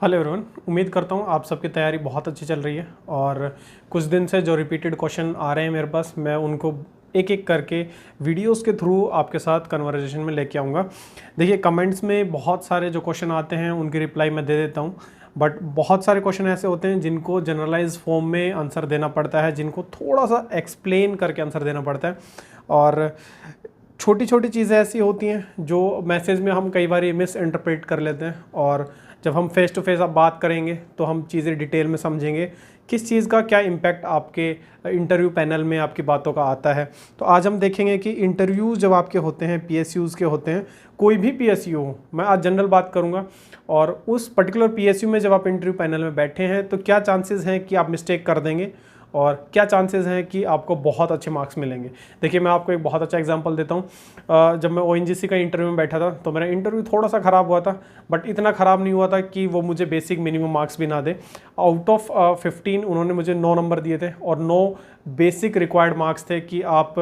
Hello everyone, उम्मीद करता हूँ आप सबकी तैयारी बहुत अच्छी चल रही है। और कुछ दिन से जो रिपीटेड क्वेश्चन आ रहे हैं मेरे पास, मैं उनको एक एक करके वीडियोस के थ्रू आपके साथ कन्वर्सेशन में लेके आऊँगा। देखिए, कमेंट्स में बहुत सारे जो क्वेश्चन आते हैं उनकी रिप्लाई मैं दे देता हूँ, बट बहुत सारे क्वेश्चन ऐसे होते हैं जिनको जनरलाइज फॉर्म में आंसर देना पड़ता है, जिनको थोड़ा सा एक्सप्लेन करके आंसर देना पड़ता है। और छोटी छोटी चीज़ें ऐसी होती हैं जो मैसेज में हम कई बार मिस इंटरप्रेट कर लेते हैं, और जब हम फेस टू फेस अब बात करेंगे तो हम चीज़ें डिटेल में समझेंगे किस चीज़ का क्या इम्पैक्ट आपके इंटरव्यू पैनल में आपकी बातों का आता है। तो आज हम देखेंगे कि इंटरव्यूज़ जब आपके होते हैं, पीएसयूज़ के होते हैं, कोई भी पीएसयू हो, मैं आज जनरल बात करूंगा, और उस पर्टिकुलर पीएसयू में जब आप इंटरव्यू पैनल में बैठे हैं तो क्या चांसेस हैं कि आप मिस्टेक कर देंगे और क्या चांसेस हैं कि आपको बहुत अच्छे मार्क्स मिलेंगे। देखिए, मैं आपको एक बहुत अच्छा एग्जांपल देता हूँ। जब मैं ओएनजीसी का इंटरव्यू में बैठा था तो मेरा इंटरव्यू थोड़ा सा ख़राब हुआ था, बट इतना ख़राब नहीं हुआ था कि वो मुझे बेसिक मिनिमम मार्क्स भी ना दे। आउट ऑफ 15 उन्होंने मुझे 9 नंबर दिए थे, और 9 बेसिक रिक्वायर्ड मार्क्स थे कि आप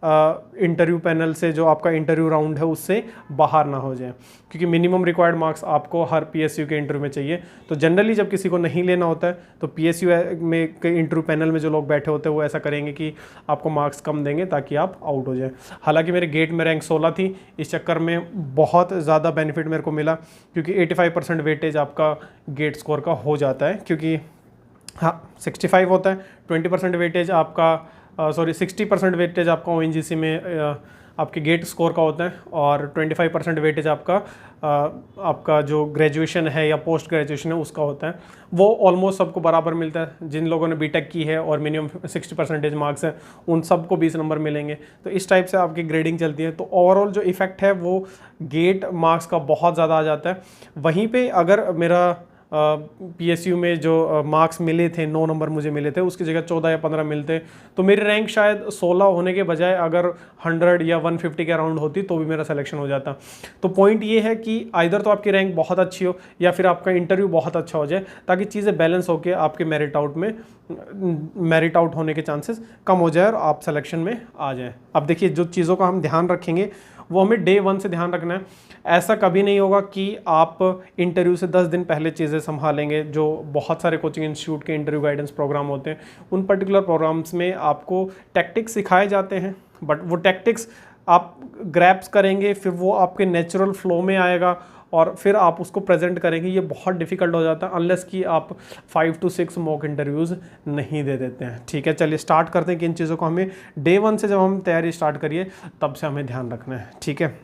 इंटरव्यू पैनल से जो आपका इंटरव्यू राउंड है उससे बाहर ना हो जाए, क्योंकि मिनिमम रिक्वायर्ड मार्क्स आपको हर पीएसयू के इंटरव्यू में चाहिए। तो जनरली जब किसी को नहीं लेना होता है तो पीएसयू में के इंटरव्यू पैनल में जो लोग बैठे होते हैं वो ऐसा करेंगे कि आपको मार्क्स कम देंगे ताकि आप आउट हो जाए। हालांकि मेरे गेट में रैंक 16 थी, इस चक्कर में बहुत ज़्यादा बेनिफिट मेरे को मिला, क्योंकि 85% वेटेज आपका गेट स्कोर का हो जाता है, क्योंकि हाँ 65 होता है, 20% वेटेज आपका 60% वेटेज आपका ओएनजीसी में आपके गेट स्कोर का होता है, और 25% वेटेज आपका जो ग्रेजुएशन है या पोस्ट ग्रेजुएशन है उसका होता है। वो ऑलमोस्ट सबको बराबर मिलता है। जिन लोगों ने बीटेक की है और मिनिमम 60% मार्क्स है उन सबको 20 नंबर मिलेंगे। तो इस टाइप से आपकी ग्रेडिंग चलती है। तो ओवरऑल जो इफेक्ट है वो गेट मार्क्स का बहुत ज़्यादा आ जाता है। वहीं पर अगर मेरा पीएसयू में जो मार्क्स मिले थे, 9 नंबर मुझे मिले थे, उसकी जगह 14 या 15 मिलते तो मेरी रैंक शायद 16 होने के बजाय अगर 100 या 150 के अराउंड होती तो भी मेरा सिलेक्शन हो जाता। तो पॉइंट ये है कि आइदर तो आपकी रैंक बहुत अच्छी हो या फिर आपका इंटरव्यू बहुत अच्छा हो जाए, ताकि चीज़ें बैलेंस होकर आपके मेरिट आउट होने के चांसेस कम हो जाए और आप सिलेक्शन में आ जाए। अब देखिए, जो चीज़ों का हम ध्यान रखेंगे वो हमें डे 1 से ध्यान रखना है। ऐसा कभी नहीं होगा कि आप इंटरव्यू से 10 दिन पहले चीज़ें संभालेंगे। जो बहुत सारे कोचिंग इंस्टीट्यूट के इंटरव्यू गाइडेंस प्रोग्राम होते हैं, उन पर्टिकुलर प्रोग्राम्स में आपको टैक्टिक्स सिखाए जाते हैं, बट वो टैक्टिक्स आप ग्रैप्स करेंगे, फिर वो आपके नेचुरल फ्लो में आएगा और फिर आप उसको प्रेजेंट करेंगे। ये बहुत डिफिकल्ट हो जाता है अनलेस कि आप 5 to 6 मॉक इंटरव्यूज़ नहीं दे देते हैं। ठीक है, चलिए स्टार्ट करते हैं कि इन चीज़ों को हमें डे 1 से जब हम तैयारी स्टार्ट करिए तब से हमें ध्यान रखना है। ठीक है,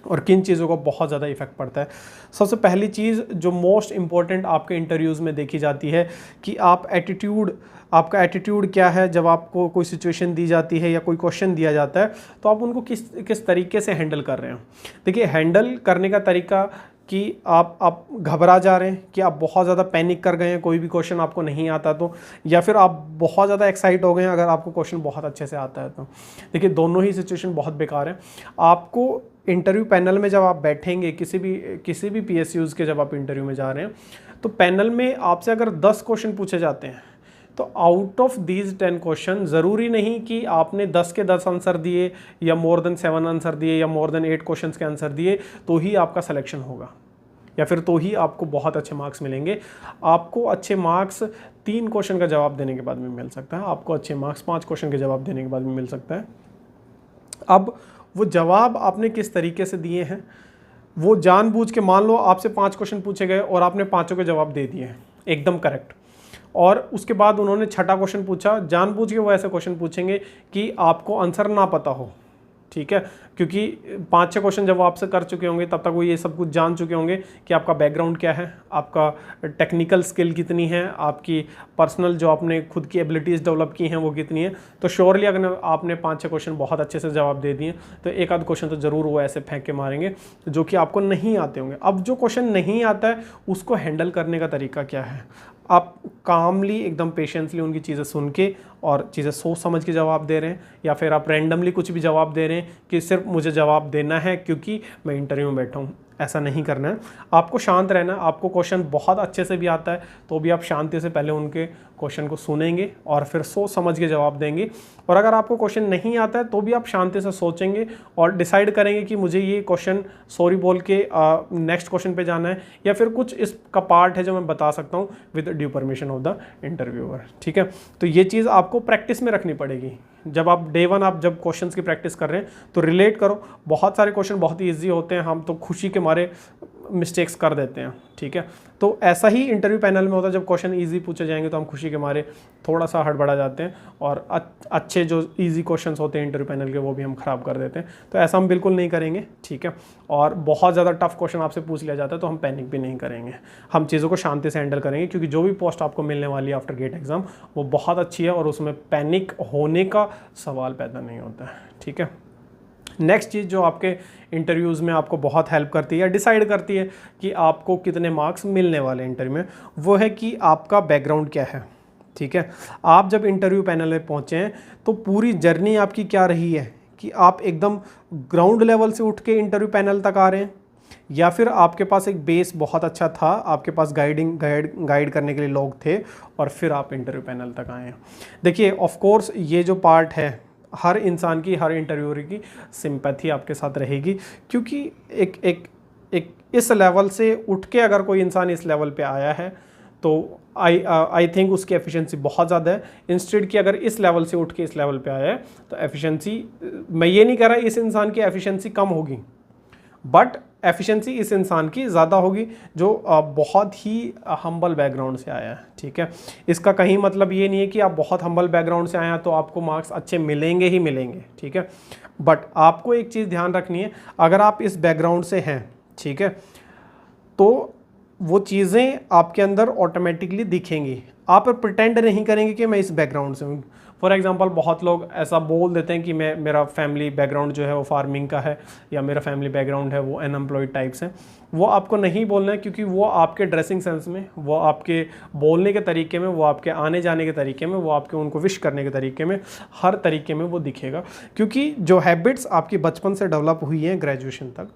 और किन चीज़ों का बहुत ज़्यादा इफेक्ट पड़ता है। सबसे पहली चीज़ जो मोस्ट इंपॉर्टेंट आपके इंटरव्यूज़ में देखी जाती है कि आपका एटीट्यूड क्या है। जब आपको कोई सिचुएशन दी जाती है या कोई क्वेश्चन दिया जाता है तो आप उनको किस तरीके से हैंडल कर रहे हैं। देखिए, हैंडल करने का तरीका कि आप घबरा जा रहे हैं, कि आप बहुत ज़्यादा पैनिक कर गए हैं कोई भी क्वेश्चन आपको नहीं आता तो, या फिर आप बहुत ज़्यादा एक्साइट हो गए हैं अगर आपको क्वेश्चन बहुत अच्छे से आता है तो। देखिए, दोनों ही सिचुएशन बहुत बेकार है। आपको इंटरव्यू पैनल में जब आप बैठेंगे, किसी भी पीएसयूज़ के जब आप इंटरव्यू में जा रहे हैं, तो पैनल में आपसे अगर 10 क्वेश्चन पूछे जाते हैं तो आउट ऑफ दीज 10 क्वेश्चन ज़रूरी नहीं कि आपने 10 के 10 आंसर दिए या मोर देन 7 आंसर दिए या मोर देन 8 क्वेश्चंस के आंसर दिए तो ही आपका सिलेक्शन होगा, या फिर तो ही आपको बहुत अच्छे मार्क्स मिलेंगे। आपको अच्छे मार्क्स 3 क्वेश्चन का जवाब देने के बाद में मिल सकता है, आपको अच्छे मार्क्स 5 क्वेश्चन के जवाब देने के बाद में मिल सकता है। अब वो जवाब आपने किस तरीके से दिए हैं, वो जानबूझ के, मान लो आपसे 5 क्वेश्चन पूछे गए और आपने 5 के जवाब दे दिए एकदम करेक्ट, और उसके बाद उन्होंने 6ठा क्वेश्चन पूछा, जानबूझ के वो ऐसे क्वेश्चन पूछेंगे कि आपको आंसर ना पता हो। ठीक है, क्योंकि 5-6 क्वेश्चन जब वो आपसे कर चुके होंगे तब तक वो ये सब कुछ जान चुके होंगे कि आपका बैकग्राउंड क्या है, आपका टेक्निकल स्किल कितनी है, आपकी पर्सनल जो आपने खुद की एबिलिटीज़ डेवलप की हैं वो कितनी है। तो श्योरली अगर आपने 5-6 क्वेश्चन बहुत अच्छे से जवाब दे दिए तो एक आध क्वेश्चन तो ज़रूर वो ऐसे फेंक के मारेंगे जो कि आपको नहीं आते होंगे। अब जो क्वेश्चन नहीं आता है उसको हैंडल करने का तरीका क्या है, आप कामली एकदम पेशेंसली उनकी चीज़ें सुन के और चीज़ें सोच समझ के जवाब दे रहे हैं, या फिर आप रैंडमली कुछ भी जवाब दे रहे हैं कि सिर्फ मुझे जवाब देना है क्योंकि मैं इंटरव्यू में बैठा हूँ। ऐसा नहीं करना है, आपको शांत रहना है। आपको क्वेश्चन बहुत अच्छे से भी आता है तो भी आप शांति से पहले उनके क्वेश्चन को सुनेंगे और फिर सोच समझ के जवाब देंगे। और अगर आपको क्वेश्चन नहीं आता है तो भी आप शांति से सोचेंगे और डिसाइड करेंगे कि मुझे ये क्वेश्चन सॉरी बोल के नेक्स्ट क्वेश्चन पे जाना है, या फिर कुछ इसका पार्ट है जो मैं बता सकता हूँ with due permission of the interviewer. ठीक है, तो ये चीज़ आपको प्रैक्टिस में रखनी पड़ेगी। जब आप डे वन आप जब क्वेश्चंस की प्रैक्टिस कर रहे हैं तो रिलेट करो। बहुत सारे क्वेश्चन बहुत ही ईजी होते हैं, हम तो खुशी के मारे मिस्टेक्स कर देते हैं। ठीक है, तो ऐसा ही इंटरव्यू पैनल में होता है, जब क्वेश्चन इजी पूछे जाएंगे तो हम खुशी के मारे थोड़ा सा हड़बड़ा जाते हैं और अच्छे जो इजी क्वेश्चंस होते हैं इंटरव्यू पैनल के वो भी हम ख़राब कर देते हैं। तो ऐसा हम बिल्कुल नहीं करेंगे। ठीक है, और बहुत ज़्यादा टफ क्वेश्चन आपसे पूछ लिया जाता है तो हम पैनिक भी नहीं करेंगे, हम चीज़ों को शांति से हैंडल करेंगे, क्योंकि जो भी पोस्ट आपको मिलने वाली है आफ्टर गेट एग्ज़ाम वो बहुत अच्छी है और उसमें पैनिक होने का सवाल पैदा नहीं होता है। ठीक है, नेक्स्ट चीज़ जो आपके इंटरव्यूज़ में आपको बहुत हेल्प करती है या डिसाइड करती है कि आपको कितने मार्क्स मिलने वाले इंटरव्यू में, वो है कि आपका बैकग्राउंड क्या है। ठीक है, आप जब इंटरव्यू पैनल में पहुँचे हैं तो पूरी जर्नी आपकी क्या रही है, कि आप एकदम ग्राउंड लेवल से उठ के इंटरव्यू पैनल तक आ रहे हैं, या फिर आपके पास एक बेस बहुत अच्छा था, आपके पास गाइड करने के लिए लोग थे और फिर आप इंटरव्यू पैनल तक आए हैं। देखिए ऑफ कोर्स ये जो पार्ट है हर इंसान की, हर इंटरव्यूअर की सिंपैथी आपके साथ रहेगी, क्योंकि एक इस लेवल से उठ के अगर कोई इंसान इस लेवल पे आया है तो आई थिंक उसकी एफिशिएंसी बहुत ज़्यादा है। इंस्टेड कि अगर इस लेवल से उठ के इस लेवल पे आया है तो एफिशिएंसी, मैं ये नहीं कह रहा इस इंसान की एफिशिएंसी कम होगी, बट एफिशिएंसी इस इंसान की ज़्यादा होगी जो बहुत ही हम्बल बैकग्राउंड से आया है। ठीक है, इसका कहीं मतलब ये नहीं है कि आप बहुत हम्बल बैकग्राउंड से आए हैं तो आपको मार्क्स अच्छे मिलेंगे ही मिलेंगे। ठीक है, बट आपको एक चीज़ ध्यान रखनी है, अगर आप इस बैकग्राउंड से हैं, ठीक है, तो वो चीज़ें आपके अंदर ऑटोमेटिकली दिखेंगी। आप प्रिटेंड नहीं करेंगे कि मैं इस बैकग्राउंड से हूँ। फॉर एग्जांपल बहुत लोग ऐसा बोल देते हैं कि मेरा फैमिली बैकग्राउंड जो है वो फार्मिंग का है, या मेरा फैमिली बैकग्राउंड है वो अनएम्प्लॉयड टाइप्स हैं। वो आपको नहीं बोलना है, क्योंकि वो आपके ड्रेसिंग सेंस में, वो आपके बोलने के तरीके में, वो आपके आने जाने के तरीके में, वो आपके उनको विश करने के तरीके में, हर तरीके में वो दिखेगा। क्योंकि जो हैबिट्स आपकी बचपन से डेवलप हुई हैं ग्रेजुएशन तक,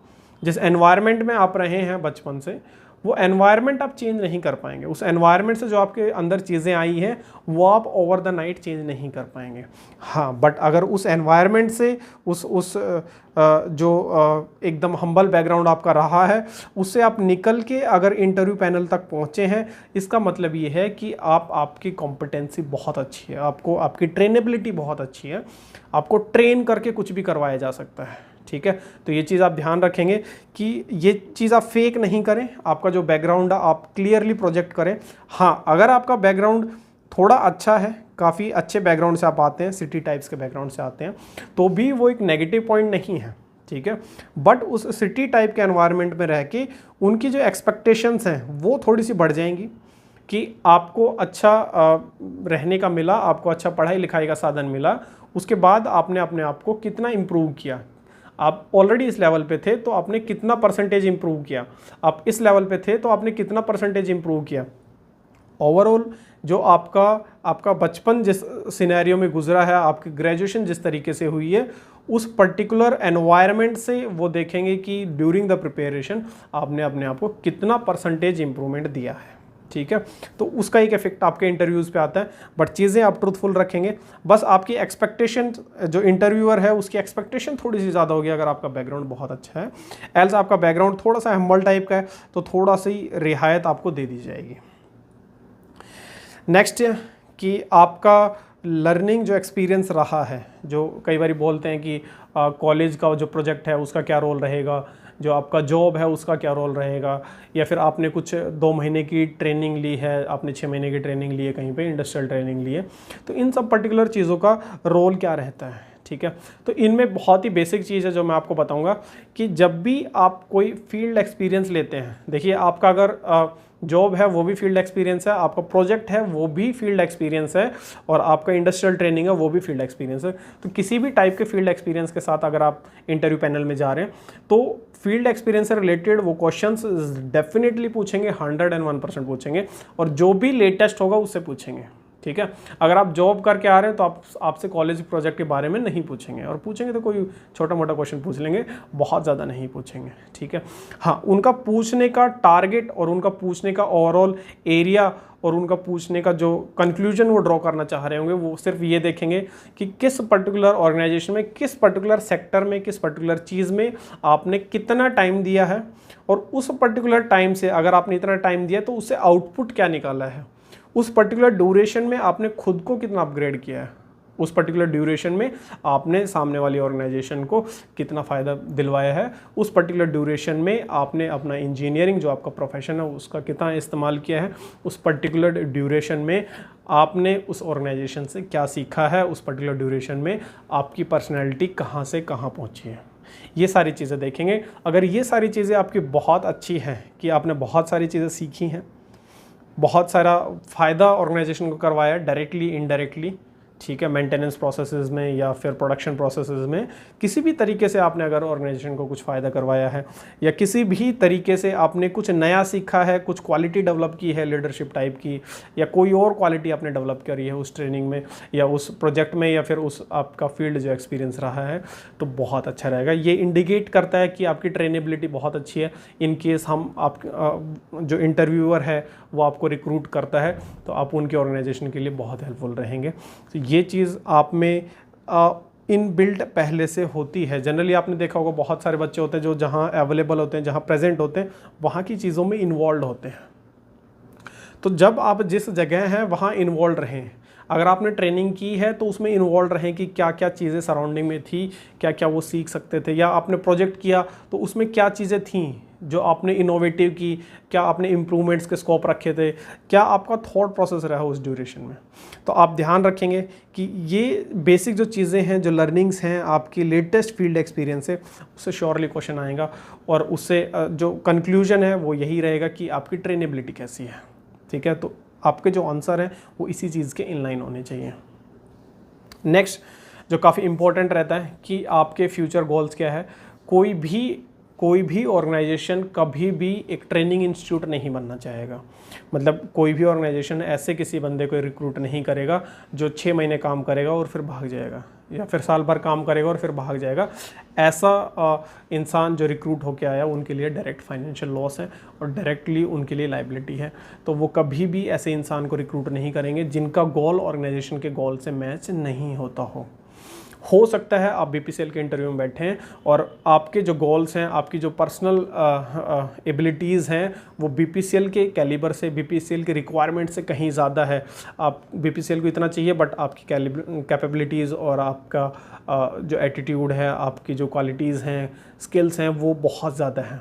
जिस एनवायरनमेंट में आप रहे हैं बचपन से, वो एनवायरनमेंट आप चेंज नहीं कर पाएंगे। उस एनवायरनमेंट से जो आपके अंदर चीज़ें आई हैं वो आप ओवर द नाइट चेंज नहीं कर पाएंगे। हाँ, बट अगर उस एनवायरनमेंट से जो एकदम हम्बल बैकग्राउंड आपका रहा है उससे आप निकल के अगर इंटरव्यू पैनल तक पहुँचे हैं, इसका मतलब ये है कि आपकी कॉम्पिटेंसी बहुत अच्छी है, आपकी ट्रेनेबिलिटी बहुत अच्छी है, आपको ट्रेन करके कुछ भी करवाया जा सकता है। ठीक है, तो ये चीज़ आप ध्यान रखेंगे कि ये चीज़ आप फेक नहीं करें, आपका जो बैकग्राउंड है आप क्लियरली प्रोजेक्ट करें। हाँ, अगर आपका बैकग्राउंड थोड़ा अच्छा है, काफ़ी अच्छे बैकग्राउंड से आप आते हैं, सिटी टाइप्स के बैकग्राउंड से आते हैं, तो भी वो एक नेगेटिव पॉइंट नहीं है। ठीक है, बट उस सिटी टाइप के एनवायरनमेंट में रह के उनकी जो एक्सपेक्टेशंस हैं वो थोड़ी सी बढ़ जाएंगी कि आपको अच्छा रहने का मिला, आपको अच्छा पढ़ाई लिखाई का साधन मिला, उसके बाद आपने अपने आप को कितना इम्प्रूव किया। आप ऑलरेडी इस लेवल पे थे तो आपने कितना परसेंटेज इंप्रूव किया, आप इस लेवल पे थे तो आपने कितना परसेंटेज इंप्रूव किया। ओवरऑल जो आपका बचपन जिस सिनेरियो में गुजरा है, आपकी ग्रेजुएशन जिस तरीके से हुई है, उस पर्टिकुलर एनवायरनमेंट से वो देखेंगे कि ड्यूरिंग द प्रिपरेशन आपने अपने आप को कितना परसेंटेज इंप्रूवमेंट दिया है। ठीक है, तो उसका एक इफेक्ट आपके इंटरव्यूज़ पे आता है, बट चीज़ें आप ट्रूथफुल रखेंगे। बस आपकी एक्सपेक्टेशन, जो इंटरव्यूअर है उसकी एक्सपेक्टेशन थोड़ी सी ज़्यादा होगी अगर आपका बैकग्राउंड बहुत अच्छा है। एल्स आपका बैकग्राउंड थोड़ा सा हम्बल टाइप का है तो थोड़ा सी रियायत आपको दे दी जाएगी। नेक्स्ट कि आपका लर्निंग जो एक्सपीरियंस रहा है, जो कई बार बोलते हैं कि कॉलेज का जो प्रोजेक्ट है उसका क्या रोल रहेगा, जो आपका जॉब है उसका क्या रोल रहेगा, या फिर आपने कुछ 2 महीने की ट्रेनिंग ली है, आपने 6 महीने की ट्रेनिंग ली है, कहीं पे इंडस्ट्रियल ट्रेनिंग ली है, तो इन सब पर्टिकुलर चीज़ों का रोल क्या रहता है। ठीक है, तो इनमें बहुत ही बेसिक चीज़ है जो मैं आपको बताऊंगा कि जब भी आप कोई फील्ड एक्सपीरियंस लेते हैं, देखिए आपका अगर जॉब है वो भी फील्ड एक्सपीरियंस है, आपका प्रोजेक्ट है वो भी फील्ड एक्सपीरियंस है, और आपका इंडस्ट्रियल ट्रेनिंग है वो भी फील्ड एक्सपीरियंस है। तो किसी भी टाइप के फील्ड एक्सपीरियंस के साथ अगर आप इंटरव्यू पैनल में जा रहे हैं तो फील्ड एक्सपीरियंस से रिलेटेड वो क्वेश्चंस डेफिनेटली पूछेंगे, 101% पूछेंगे, और जो भी लेटेस्ट होगा उससे पूछेंगे। ठीक है। अगर आप जॉब करके आ रहे हैं तो आपसे कॉलेज प्रोजेक्ट के बारे में नहीं पूछेंगे, और पूछेंगे तो कोई छोटा मोटा क्वेश्चन पूछ लेंगे, बहुत ज़्यादा नहीं पूछेंगे, ठीक है। हाँ, उनका पूछने का टारगेट और उनका पूछने का ओवरऑल एरिया और उनका पूछने का जो कंक्लूजन वो ड्रॉ करना चाह रहे होंगे, वो सिर्फ ये देखेंगे कि किस पर्टिकुलर ऑर्गेनाइजेशन में, किस पर्टिकुलर सेक्टर में, किस पर्टिकुलर चीज़ में आपने कितना टाइम दिया है, और उस पर्टिकुलर टाइम से अगर आपने इतना टाइम दिया तो उससे आउटपुट क्या निकाला है, उस पर्टिकुलर ड्यूरेशन में आपने खुद को कितना अपग्रेड किया है, उस पर्टिकुलर ड्यूरेशन में आपने सामने वाली ऑर्गेनाइजेशन को कितना फ़ायदा दिलवाया है, उस पर्टिकुलर ड्यूरेशन में आपने अपना इंजीनियरिंग जो आपका प्रोफेशन है उसका कितना इस्तेमाल किया है, उस पर्टिकुलर ड्यूरेशन में आपने उस ऑर्गेनाइजेशन से क्या सीखा है, उस पर्टिकुलर ड्यूरेशन में आपकी पर्सनैलिटी कहाँ से कहाँ पहुँची है, ये सारी चीज़ें देखेंगे। अगर ये सारी चीज़ें आपकी बहुत अच्छी हैं कि आपने बहुत सारी चीज़ें सीखी हैं, बहुत सारा फ़ायदा ऑर्गेनाइजेशन को करवाया डायरेक्टली इनडायरेक्टली, ठीक है, मेंटेनेंस प्रोसेसेस में या फिर प्रोडक्शन प्रोसेसेस में, किसी भी तरीके से आपने अगर ऑर्गेनाइजेशन को कुछ फ़ायदा करवाया है, या किसी भी तरीके से आपने कुछ नया सीखा है, कुछ क्वालिटी डेवलप की है लीडरशिप टाइप की, या कोई और क्वालिटी आपने डेवलप करी है उस ट्रेनिंग में या उस प्रोजेक्ट में या फिर उस आपका फील्ड जो एक्सपीरियंस रहा है, तो बहुत अच्छा रहेगा। ये इंडिकेट करता है कि आपकी ट्रेनेबिलिटी बहुत अच्छी है। इन केस हम आप जो इंटरव्यूअर है वो आपको रिक्रूट करता है तो आप उनके ऑर्गेनाइजेशन के लिए बहुत हेल्पफुल रहेंगे। तो ये चीज़ आप में इन बिल्ड पहले से होती है। जनरली आपने देखा होगा बहुत सारे बच्चे होते हैं जो जहाँ अवेलेबल होते हैं, जहाँ प्रेजेंट होते हैं, वहाँ की चीज़ों में इन्वॉल्व होते हैं। तो जब आप जिस जगह हैं वहाँ इन्वॉल्व रहें। अगर आपने ट्रेनिंग की है तो उसमें इन्वॉल्व रहें कि क्या क्या चीज़ें सराउंडिंग में थी, क्या क्या वो सीख सकते थे, या आपने प्रोजेक्ट किया तो उसमें क्या चीज़ें थीं जो आपने इनोवेटिव की, क्या आपने इम्प्रूवमेंट्स के स्कोप रखे थे, क्या आपका थॉट प्रोसेस रहा उस ड्यूरेशन में। तो आप ध्यान रखेंगे कि ये बेसिक जो चीज़ें हैं, जो लर्निंग्स हैं, आपकी लेटेस्ट फील्ड एक्सपीरियंस है, उससे श्योरली क्वेश्चन आएगा, और उससे जो कंक्लूजन है वो यही रहेगा कि आपकी ट्रेनेबिलिटी कैसी है, ठीक है। तो आपके जो आंसर हैं वो इसी चीज़ के इनलाइन होने चाहिए। नेक्स्ट जो काफ़ी इंपॉर्टेंट रहता है कि आपके फ्यूचर गोल्स क्या है। कोई भी ऑर्गेनाइजेशन कभी भी एक ट्रेनिंग इंस्टीट्यूट नहीं बनना चाहेगा। मतलब कोई भी ऑर्गेनाइजेशन ऐसे किसी बंदे को रिक्रूट नहीं करेगा जो 6 महीने काम करेगा और फिर भाग जाएगा, या फिर साल भर काम करेगा और फिर भाग जाएगा। ऐसा इंसान जो रिक्रूट होकर आया उनके लिए डायरेक्ट फाइनेंशियल लॉस है और डायरेक्टली उनके लिए लाइबिलिटी है। तो वो कभी भी ऐसे इंसान को रिक्रूट नहीं करेंगे जिनका गोल ऑर्गेनाइजेशन के गोल से मैच नहीं होता हो सकता है आप बीपीसीएल के इंटरव्यू में बैठे हैं और आपके जो गोल्स हैं, आपकी जो पर्सनल एबिलिटीज़ हैं वो बीपीसीएल के कैलिबर से, बीपीसीएल के रिक्वायरमेंट से कहीं ज़्यादा है। आप बीपीसीएल को इतना चाहिए बट आपकी कैपेबिलिटीज़ और आपका जो एटीट्यूड है, आपकी जो क्वालिटीज़ हैं, स्किल्स हैं, वो बहुत ज़्यादा हैं।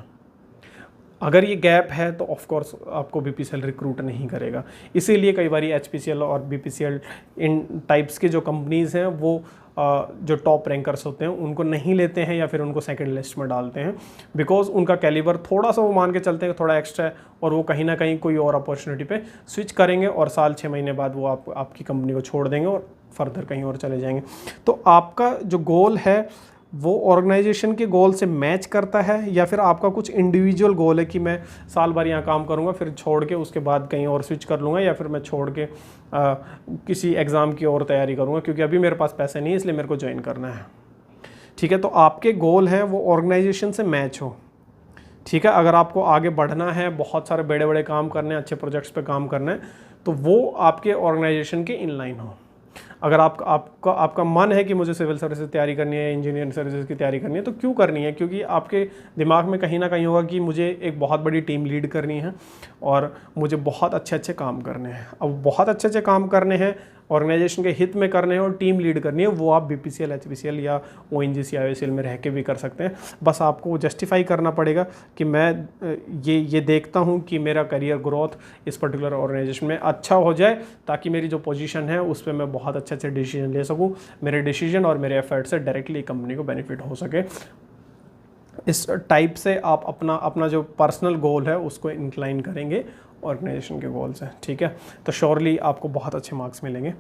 अगर ये गैप है तो ऑफ कोर्स आपको बीपीसीएल रिक्रूट नहीं करेगा। इसीलिए कई बार एचपीसीएल और बीपीसीएल इन टाइप्स के जो कंपनीज़ हैं वो जो टॉप रैंकर्स होते हैं उनको नहीं लेते हैं या फिर उनको सेकंड लिस्ट में डालते हैं, बिकॉज उनका कैलिबर थोड़ा सा वो मान के चलते हैं थोड़ा एक्स्ट्रा है और वो कहीं ना कहीं कोई और अपॉर्चुनिटी पे स्विच करेंगे और साल 6 महीने बाद वो आपकी कंपनी को छोड़ देंगे और फर्दर कहीं और चले जाएंगे। तो आपका जो गोल है वो ऑर्गेनाइजेशन के गोल से मैच करता है या फिर आपका कुछ इंडिविजुअल गोल है कि मैं साल भर यहाँ काम करूँगा फिर छोड़ के उसके बाद कहीं और स्विच कर लूँगा, या फिर मैं छोड़ के किसी एग्ज़ाम की और तैयारी करूँगा क्योंकि अभी मेरे पास पैसे नहीं है इसलिए मेरे को ज्वाइन करना है। ठीक है, तो आपके गोल हैं वो ऑर्गेनाइजेशन से मैच हो। ठीक है, अगर आपको आगे बढ़ना है, बहुत सारे बड़े बड़े काम करने हैं, अच्छे प्रोजेक्ट्स पे काम करना है, तो वो आपके ऑर्गेनाइजेशन के इनलाइन हो। अगर आपका मन है कि मुझे सिविल सर्विसेज तैयारी करनी है, इंजीनियरिंग सर्विसेज की तैयारी करनी है, तो क्यों करनी है? क्योंकि आपके दिमाग में कहीं ना कहीं होगा कि मुझे एक बहुत बड़ी टीम लीड करनी है और मुझे बहुत अच्छे अच्छे काम करने हैं। अब बहुत अच्छे अच्छे काम करने हैं, ऑर्गेनाइजेशन के हित में करने हैं और टीम लीड करनी है, वो आप बीपीसीएल, एचपीसीएल या ओएनजीसी, आईओसीएल में रह के भी कर सकते हैं। बस आपको जस्टिफाई करना पड़ेगा कि मैं ये देखता हूँ कि मेरा करियर ग्रोथ इस पर्टिकुलर ऑर्गेनाइजेशन में अच्छा हो जाए ताकि मेरी जो पोजीशन है उस पर मैं बहुत अच्छे अच्छे डिसीजन ले सकूँ, मेरे डिसीजन और मेरे एफर्ट से डायरेक्टली कंपनी को बेनिफिट हो सके। इस टाइप से आप अपना जो पर्सनल गोल है उसको इंक्लाइन करेंगे ऑर्गेनाइजेशन के गोल्स हैं। ठीक है, तो श्योरली आपको बहुत अच्छे मार्क्स मिलेंगे।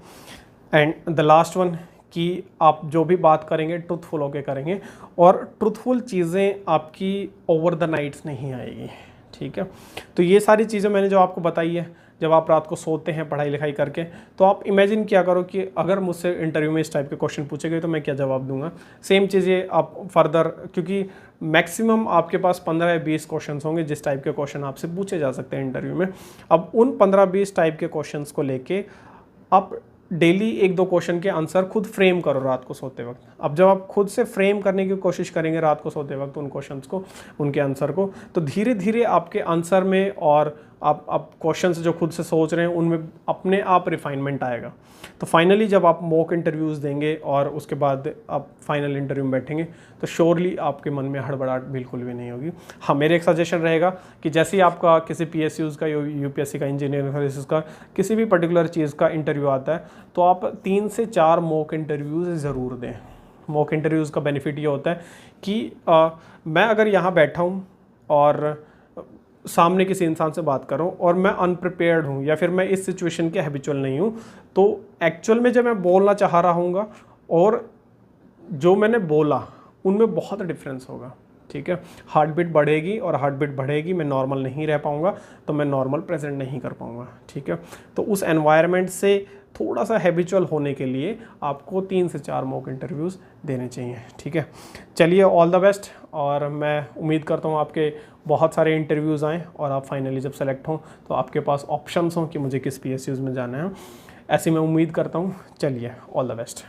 एंड द लास्ट वन कि आप जो भी बात करेंगे ट्रुथफुल होके करेंगे और ट्रुथफुल चीज़ें आपकी ओवर द नाइट्स नहीं आएगी। ठीक है। तो ये सारी चीज़ें मैंने जो आपको बताई है, जब आप रात को सोते हैं पढ़ाई लिखाई करके, तो आप इमेजिन किया करो कि अगर मुझसे इंटरव्यू में इस टाइप के क्वेश्चन पूछे गए तो मैं क्या जवाब दूंगा। सेम चीज़ें आप फर्दर, क्योंकि मैक्सिमम आपके पास 15 या 20 क्वेश्चन होंगे जिस टाइप के क्वेश्चन आपसे पूछे जा सकते हैं इंटरव्यू में। अब उन 15-20 टाइप के क्वेश्चन को लेके आप डेली 1-2 क्वेश्चन के आंसर खुद फ्रेम करो रात को सोते वक्त। अब जब आप खुद से फ्रेम करने की कोशिश करेंगे रात को सोते वक्त उन क्वेश्चंस को, उनके आंसर को, तो धीरे धीरे आपके आंसर में और आप क्वेश्चंस जो खुद से सोच रहे हैं उनमें अपने आप रिफाइनमेंट आएगा। तो फाइनली जब आप मॉक इंटरव्यूज़ देंगे और उसके बाद आप फाइनल इंटरव्यू में बैठेंगे तो श्योरली आपके मन में हड़बड़ाहट बिल्कुल भी नहीं होगी। हाँ, मेरे एक सजेशन रहेगा कि जैसे ही आपका किसी PSUs का, UPSC का, इंजीनियरिंग सर्विसेज का, किसी भी पर्टिकुलर चीज़ का इंटरव्यू आता है तो आप 3 से 4 मॉक इंटरव्यूज़ ज़रूर दें। मॉक इंटरव्यूज़ का बेनिफिट ये होता है कि मैं अगर यहाँ बैठा हूँ और सामने किसी इंसान से बात कर रहा हूँ और मैं अनप्रिपेयर्ड हूँ या फिर मैं इस सिचुएशन के हैबिचुअल नहीं हूँ, तो एक्चुअल में जब मैं बोलना चाह रहा हूँगा और जो मैंने बोला उनमें बहुत डिफरेंस होगा। ठीक है, हार्ट बीट बढ़ेगी और हार्ट बीट बढ़ेगी, मैं नॉर्मल नहीं रह पाऊँगा, तो मैं नॉर्मल प्रेजेंट नहीं कर पाऊँगा। ठीक है, तो उस एनवायरनमेंट से थोड़ा सा हैबिचुअल होने के लिए आपको 3 से 4 मॉक इंटरव्यूज़ देने चाहिए। ठीक है, चलिए ऑल द बेस्ट, और मैं उम्मीद करता हूँ आपके बहुत सारे इंटरव्यूज़ आएँ और आप फाइनली जब सेलेक्ट हों तो आपके पास ऑप्शंस हों कि मुझे किस PSUs में जाना है। ऐसी मैं उम्मीद करता हूँ। चलिए ऑल द बेस्ट।